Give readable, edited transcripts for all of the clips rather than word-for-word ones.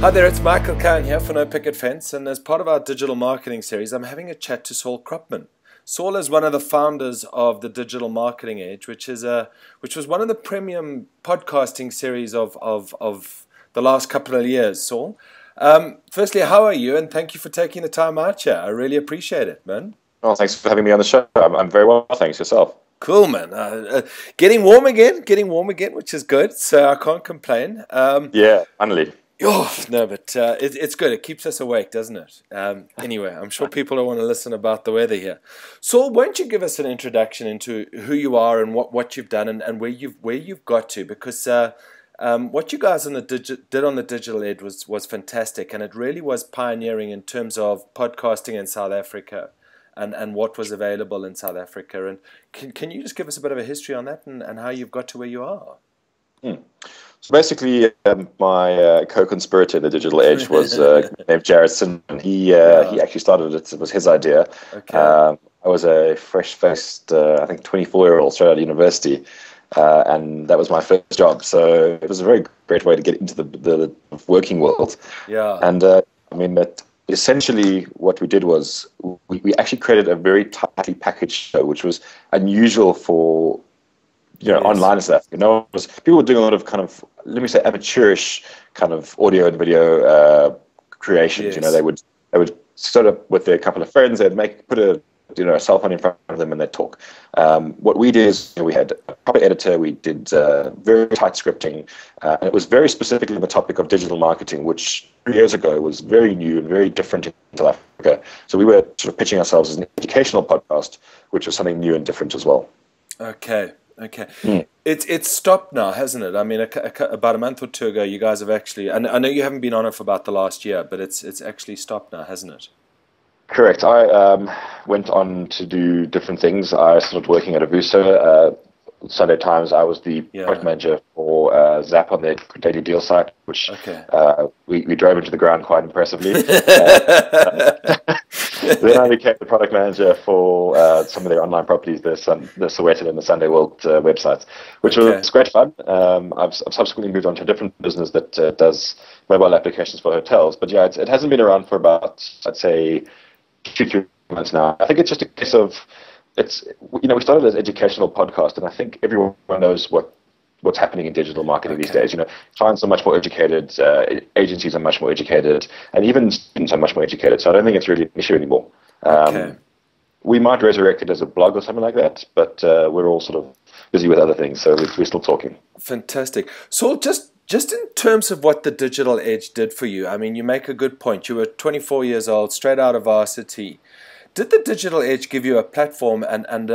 Hi there, it's Michael Cowan here for No Picket Fence, and as part of our digital marketing series, I'm having a chat to Saul Kropman. Saul is one of the founders of the Digital Marketing Edge, which was one of the premium podcasting series of the last couple of years. Saul, firstly, how are you? And thank you for taking the time out here. I really appreciate it, man. Oh, thanks for having me on the show. I'm very well, thanks. Yourself? Cool, man. Getting warm again, which is good. So I can't complain. Yeah, finally. Oh, no, but it's good. It keeps us awake, doesn't it? Anyway, I'm sure people don't want to listen about the weather here. Saul, won't you give us an introduction into who you are and what you've done and where you've got to? Because what you guys did on the Digital Edge was fantastic, and it really was pioneering in terms of podcasting in South Africa and what was available in South Africa. And can you just give us a bit of a history on that and how you've got to where you are? So basically, my co-conspirator in the Digital Edge was named Jared Sinman. He actually started it. It was his idea. Okay. I was a fresh-faced, I think, 24-year-old straight out of university, and that was my first job. So it was a very great way to get into the working world. Yeah. And I mean, essentially what we did was we actually created a very tightly packaged show, which was unusual for online stuff. People were doing a lot of kind of, let me say, amateurish kind of audio and video creations. Yes. They would start up with a couple of friends. They'd put a cell phone in front of them and they'd talk. What we did is we had a proper editor. We did very tight scripting, and it was very specifically on the topic of digital marketing, which 3 years ago was very new and very different in South Africa. So we were sort of pitching ourselves as an educational podcast, which was something new and different as well. Okay. It's stopped now, hasn't it? I mean, about a month or two ago, you guys have actually, and I know you haven't been on it for about the last year, but it's actually stopped now, hasn't it? Correct. I went on to do different things. I started working at Avuso. Sunday Times, I was the product manager for Zap on their daily deal site, which we drove into the ground quite impressively. Then I became the product manager for some of their online properties, the Sowetan and the Sunday World websites, which was great fun. I've subsequently moved on to a different business that does mobile applications for hotels. But yeah, it hasn't been around for about, I'd say, 2-3 months now. I think it's just a case of, we started as an educational podcast, and I think everyone knows what's happening in digital marketing these days. Clients are much more educated, agencies are much more educated, and even students are much more educated. So I don't think it's really an issue anymore. We might resurrect it as a blog or something like that, but we're all sort of busy with other things, so we're still talking. Fantastic. So just in terms of what the Digital Edge did for you, I mean, you make a good point. You were 24 years old, straight out of varsity. Did the Digital Edge give you a platform and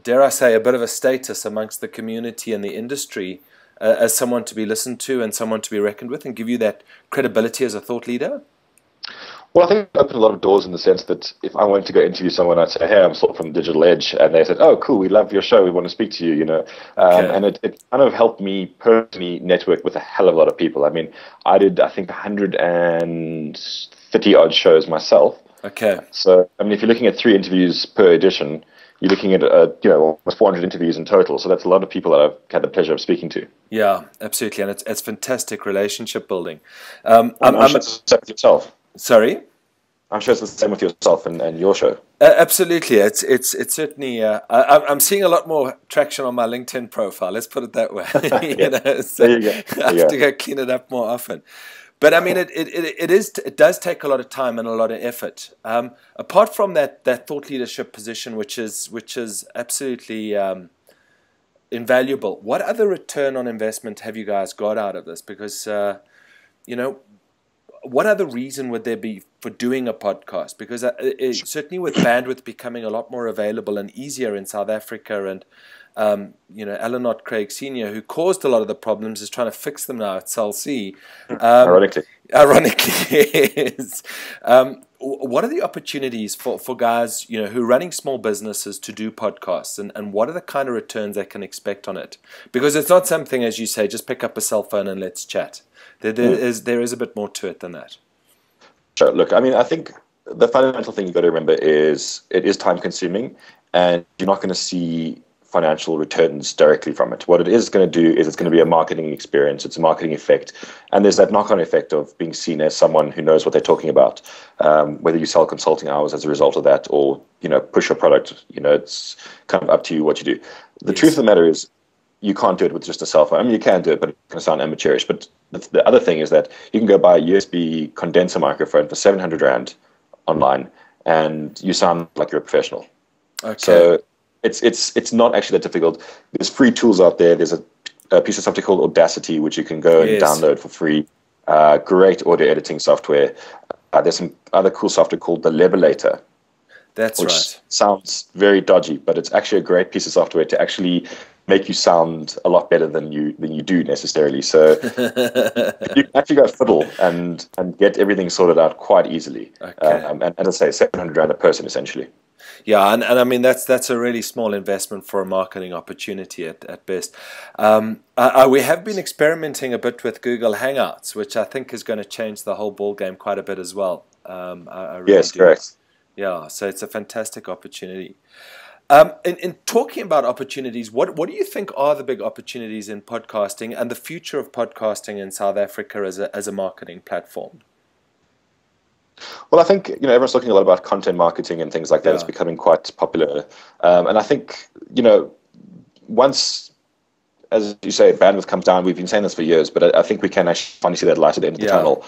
dare I say, a bit of a status amongst the community and the industry as someone to be listened to and someone to be reckoned with, and give you that credibility as a thought leader? Well, I think it opened a lot of doors in the sense that if I wanted to go interview someone, I'd say, hey, I'm Saul from Digital Edge. And they said, oh, cool, we love your show. We want to speak to you, And it kind of helped me personally network with a hell of a lot of people. I mean, I did, I think, 130 odd shows myself. Okay. So, I mean, if you're looking at 3 interviews per edition, you're looking at almost 400 interviews in total. So that's a lot of people that I've had the pleasure of speaking to. Yeah, absolutely, and it's fantastic relationship building. I'm sure it's the same with yourself. Sorry, I'm sure it's the same with yourself and your show. Absolutely, it's certainly. I'm seeing a lot more traction on my LinkedIn profile. Let's put it that way. So there you go. I have to go clean it up more often. But I mean, it does take a lot of time and a lot of effort. Apart from that thought leadership position, which is absolutely invaluable. What other return on investment have you guys got out of this? Because what other reason would there be for doing a podcast? Because certainly with bandwidth becoming a lot more available and easier in South Africa, and Alan Craig Sr., who caused a lot of the problems, is trying to fix them now at Cell C. Ironically, yes. What are the opportunities for guys who are running small businesses to do podcasts, and what are the kind of returns they can expect on it? Because it's not something, as you say, just pick up a cell phone and let's chat. There is a bit more to it than that. Sure. Look, I mean, I think the fundamental thing you've got to remember is it is time consuming, and you're not going to see financial returns directly from it. What it is going to do is it's going to be a marketing experience. It's a marketing effect. And there's that knock-on effect of being seen as someone who knows what they're talking about, whether you sell consulting hours as a result of that or, push your product. It's kind of up to you what you do. The truth of the matter is you can't do it with just a cell phone. I mean, you can do it, but it's going to sound amateurish. But the other thing is that you can go buy a USB condenser microphone for 700 Rand online and you sound like you're a professional. Okay. So it's not actually that difficult. There's free tools out there. There's a piece of software called Audacity, which you can go and download for free. Great audio editing software. There's some other cool software called the Levelator. That's which right. Sounds very dodgy, but it's actually a great piece of software to actually make you sound a lot better than you do necessarily. So you can actually go fiddle and get everything sorted out quite easily. Okay. And as I say, 700 Rand a person essentially. Yeah, and I mean that's a really small investment for a marketing opportunity at best. We have been experimenting a bit with Google Hangouts, which I think is going to change the whole ball game quite a bit as well. I really yes, do. correct. Yeah, so it's a fantastic opportunity. In talking about opportunities, what do you think are the big opportunities in podcasting and the future of podcasting in South Africa as a marketing platform? Well, I think everyone's talking a lot about content marketing and things like that. Yeah. It's becoming quite popular, and I think once, as you say, bandwidth comes down. We've been saying this for years, but I think we can actually finally see that light at the end of the tunnel.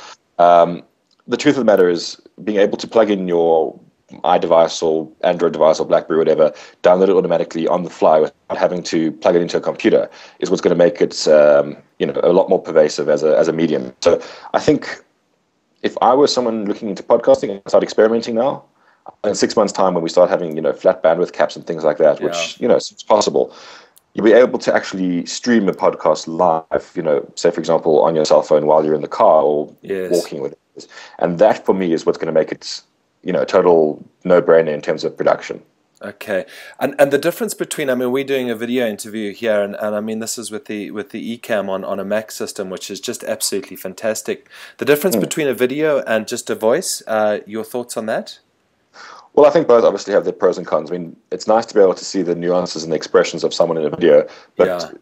The truth of the matter is being able to plug in your iDevice or Android device or BlackBerry, whatever, download it automatically on the fly without having to plug it into a computer is what's going to make it a lot more pervasive as a medium. So I think if I were someone looking into podcasting and start experimenting now, in 6 months' time when we start having flat bandwidth caps and things like that, which seems possible, you'll be able to actually stream a podcast live, say for example on your cell phone while you're in the car or walking with it. And that for me is what's going to make it a total no-brainer in terms of production. Okay, and the difference between, I mean, we're doing a video interview here, and I mean, this is with the Ecamm on a Mac system, which is just absolutely fantastic. The difference between a video and just a voice, your thoughts on that? Well, I think both obviously have their pros and cons. I mean, it's nice to be able to see the nuances and the expressions of someone in a video, but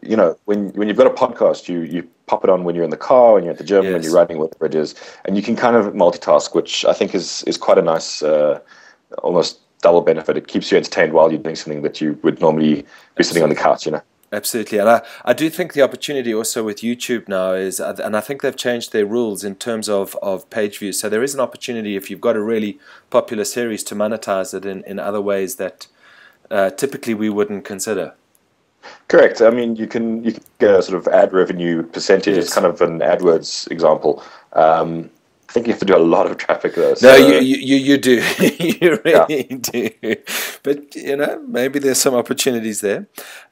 when you've got a podcast, you pop it on when you're in the car, when you're at the gym, when you're riding, whatever it is, and you can kind of multitask, which I think is quite a nice, almost double benefit. It keeps you entertained while you're doing something that you would normally be sitting on the couch, Absolutely, and I do think the opportunity also with YouTube now is, and I think they've changed their rules in terms of page views. So there is an opportunity if you've got a really popular series to monetize it in other ways that typically we wouldn't consider. Correct. I mean, you can get a sort of ad revenue percentage. It's kind of an AdWords example. I think you have to do a lot of traffic though. So. No, you do. You really do. But, maybe there's some opportunities there.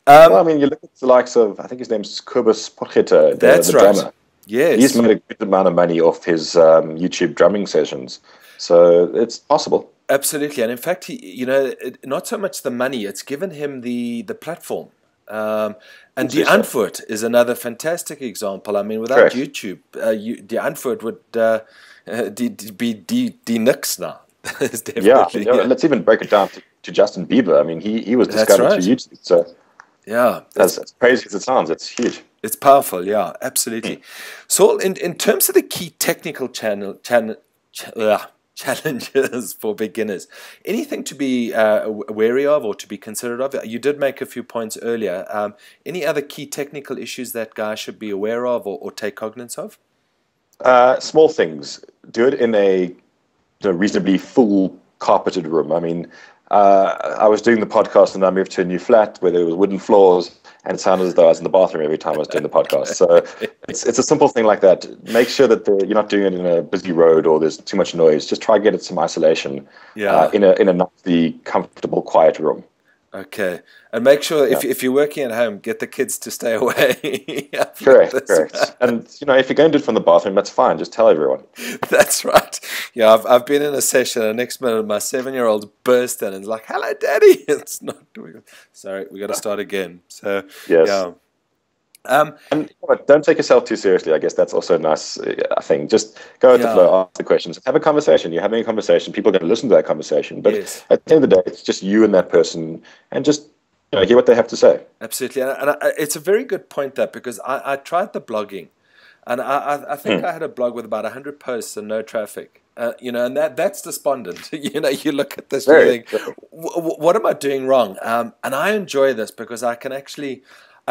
Well, I mean, you look at the likes of, I think his name's Kobus Potgieter, the drummer. Yes. He's made a good amount of money off his YouTube drumming sessions. So it's possible. Absolutely. And in fact, not so much the money, it's given him the platform. And Die Antwoord is another fantastic example. I mean, without YouTube, Die Antwoord would be die niks now. Let's even break it down to Justin Bieber. I mean, he was discovered through YouTube. So as crazy as it sounds, it's huge. It's powerful, yeah, absolutely. So, in terms of the key technical challenges for beginners, anything to be wary of or to be considerate of? You did make a few points earlier. Any other key technical issues that guys should be aware of or take cognizance of? Small things. Do it in a reasonably full carpeted room. I mean, I was doing the podcast and I moved to a new flat where there was wooden floors and it sounded as though I was in the bathroom every time I was doing the podcast. So it's a simple thing like that. Make sure that you're not doing it in a busy road or there's too much noise. Just try to get it some isolation in a nicely comfortable, quiet room. Okay. And make sure if you're working at home, get the kids to stay away. Correct. And, if you're going to do it from the bathroom, that's fine. Just tell everyone. That's right. Yeah, I've been in a session, and the next minute my 7-year-old burst in and is like, "Hello, Daddy." It's not. Sorry, we got to start again. So, yes. And don't take yourself too seriously. I guess that's also a nice thing. Just go with the flow, ask the questions, have a conversation. You're having a conversation. People are going to listen to that conversation. But at the end of the day, it's just you and that person, and just hear what they have to say. Absolutely, and it's a very good point, that, because I tried the blogging, and I think I had a blog with about 100 posts and no traffic. And that's despondent. You look at this, you think, what am I doing wrong? And I enjoy this because I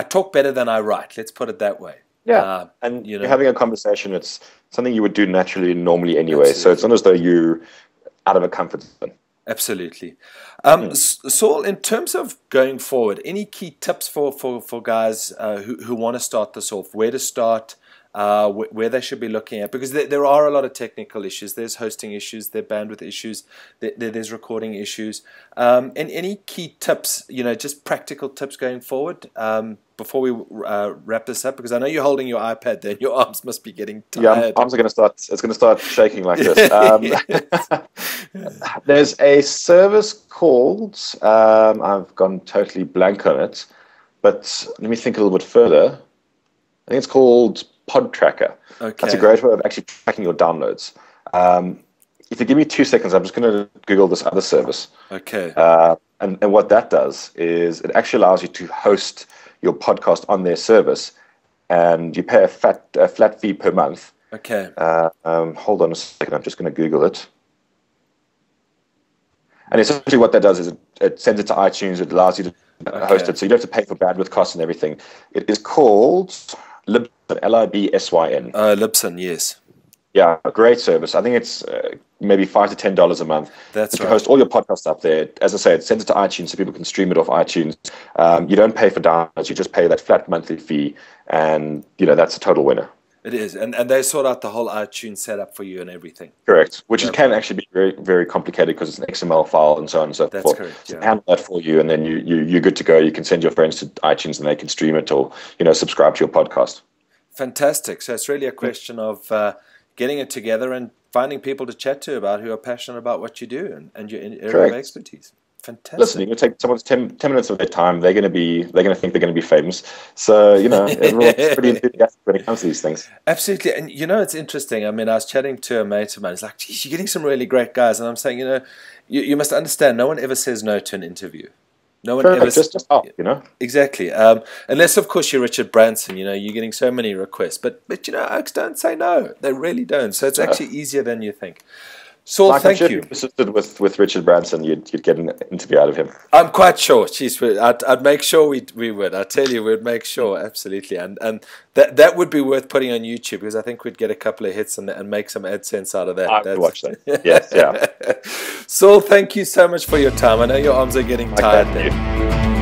talk better than I write. Let's put it that way. Yeah, and you're having a conversation. It's something you would do naturally, normally anyway. Absolutely. So it's not as though you're out of a comfort zone. Absolutely. Saul, in terms of going forward, any key tips for guys who want to start this off? Where to start? Where they should be looking at, because there are a lot of technical issues. There's hosting issues, there are bandwidth issues, there's recording issues. And any key tips, just practical tips going forward before we wrap this up? Because I know you're holding your iPad there, and your arms must be getting tired. Yeah, arms are going to start. It's going to start shaking like this. There's a service called. I've gone totally blank on it, but let me think a little bit further. I think it's called Pod Tracker. Okay. That's a great way of actually tracking your downloads. If you give me 2 seconds, I'm just going to Google this other service. Okay. And what that does is it actually allows you to host your podcast on their service, and you pay a flat fee per month. Okay. Hold on a second. I'm just going to Google it. And essentially what that does is it sends it to iTunes. It allows you to host it, so you don't have to pay for bandwidth costs and everything. It is called Libsyn, Libsyn. Libsyn, yes. Yeah, a great service. I think it's maybe $5 to $10 a month. That's right. You host all your podcasts up there. As I say, it sends it to iTunes so people can stream it off iTunes. You don't pay for downloads. You just pay that flat monthly fee, and that's a total winner. It is, and they sort out the whole iTunes setup for you and everything. Correct, which can actually be very, very complicated because it's an XML file and so on and so forth. That's correct, yeah. So handle that for you, and then you're good to go. You can send your friends to iTunes and they can stream it or subscribe to your podcast. Fantastic. So it's really a question of getting it together and finding people to chat to about who are passionate about what you do and your area of expertise. Fantastic. Listen, you can take someone's 10 minutes of their time. They're going to think they're going to be famous. So everyone's pretty enthusiastic when it comes to these things. Absolutely, and it's interesting. I mean, I was chatting to a mate of mine. He's like, "Geez, you're getting some really great guys," and I'm saying, you must understand. No one ever says no to an interview. No one ever just exactly. Unless of course you're Richard Branson. You're getting so many requests, but Oaks don't say no. They really don't. So it's actually easier than you think. Saul, thank you. If you assisted with Richard Branson, you'd get an interview out of him. I'm quite sure. Jeez, I'd make sure we would. I tell you, we'd make sure, absolutely. And that would be worth putting on YouTube, because I think we'd get a couple of hits and make some AdSense out of that. I would watch that. Yes, yeah. Saul, thank you so much for your time. I know your arms are getting tired.